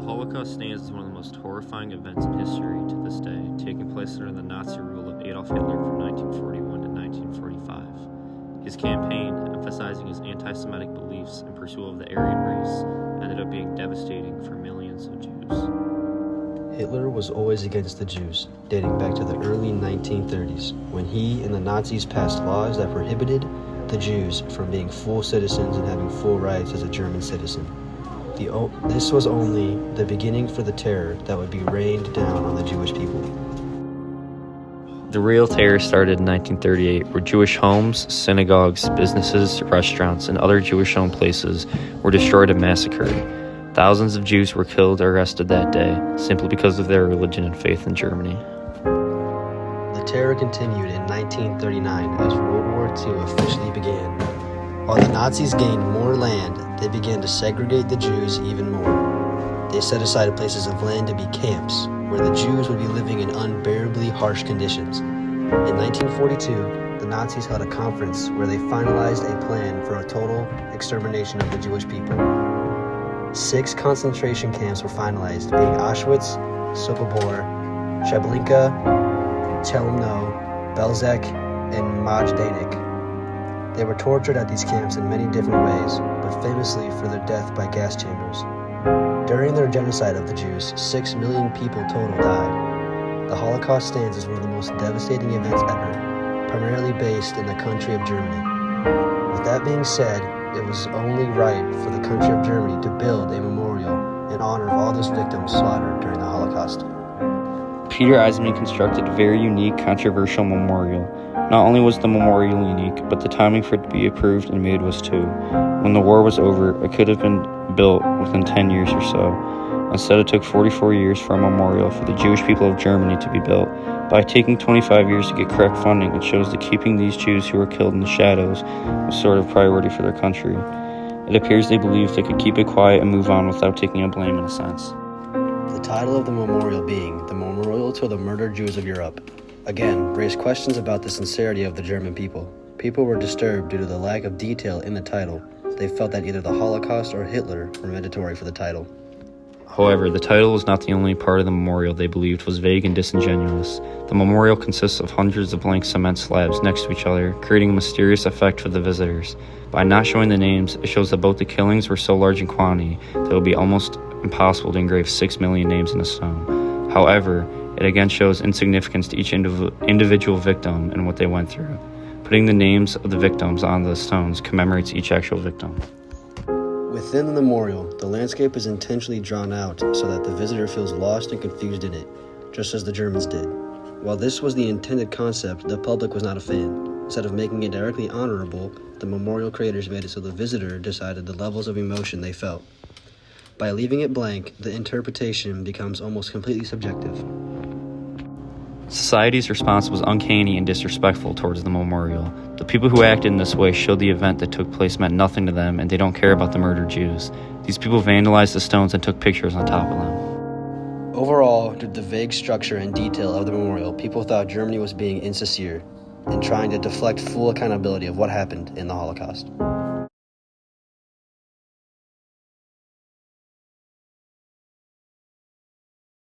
Holocaust stands as one of the most horrifying events in history to this day, taking place under the Nazi rule of Adolf Hitler from 1941 to 1945. His campaign, emphasizing his anti-Semitic beliefs and pursuit of the Aryan race, ended up being devastating for millions of Jews. Hitler was always against the Jews, dating back to the early 1930s, when he and the Nazis passed laws that prohibited the Jews from being full citizens and having full rights as a German citizen. This was only the beginning for the terror that would be rained down on the Jewish people. The real terror started in 1938, where Jewish homes, synagogues, businesses, restaurants, and other Jewish-owned places were destroyed and massacred. Thousands of Jews were killed or arrested that day, simply because of their religion and faith in Germany. The terror continued in 1939 as World War II officially began. While the Nazis gained more land, they began to segregate the Jews even more. They set aside places of land to be camps, where the Jews would be living in unbearably harsh conditions. In 1942, the Nazis held a conference where they finalized a plan for a total extermination of the Jewish people. 6 concentration camps were finalized, being Auschwitz, Sobibor, Treblinka, Chełmno, Belzec, and Majdanek. They were tortured at these camps in many different ways, but famously for their death by gas chambers. During their genocide of the Jews, 6 million people total died. The Holocaust stands as one of the most devastating events ever, primarily based in the country of Germany. With that being said, it was only right for the country of Germany to build a memorial in honor of all those victims slaughtered during the Holocaust. Peter Eisenman constructed a very unique, controversial memorial. Not only was the memorial unique, but the timing for it to be approved and made was too. When the war was over, it could have been built within 10 years or so. Instead, it took 44 years for a memorial for the Jewish people of Germany to be built. By taking 25 years to get correct funding, it shows that keeping these Jews who were killed in the shadows was sort of priority for their country. It appears they believed they could keep it quiet and move on without taking a blame in a sense. The title of the memorial being The Memorial to the Murdered Jews of Europe, again, raised questions about the sincerity of the German people. People were disturbed due to the lack of detail in the title. They felt that either the Holocaust or Hitler were mandatory for the title. However, the title was not the only part of the memorial they believed was vague and disingenuous. The memorial consists of hundreds of blank cement slabs next to each other, creating a mysterious effect for the visitors. By not showing the names, it shows that both the killings were so large in quantity that it would be almost impossible to engrave 6 million names in a stone. However, it again shows insignificance to each individual victim and what they went through. Putting the names of the victims on the stones commemorates each actual victim. Within the memorial, the landscape is intentionally drawn out so that the visitor feels lost and confused in it, just as the Germans did. While this was the intended concept, the public was not a fan. Instead of making it directly honorable, the memorial creators made it so the visitor decided the levels of emotion they felt. By leaving it blank, the interpretation becomes almost completely subjective. Society's response was uncanny and disrespectful towards the memorial. The people who acted in this way showed the event that took place meant nothing to them and they don't care about the murdered Jews. These people vandalized the stones and took pictures on top of them. Overall, due to the vague structure and detail of the memorial, people thought Germany was being insincere and trying to deflect full accountability of what happened in the Holocaust.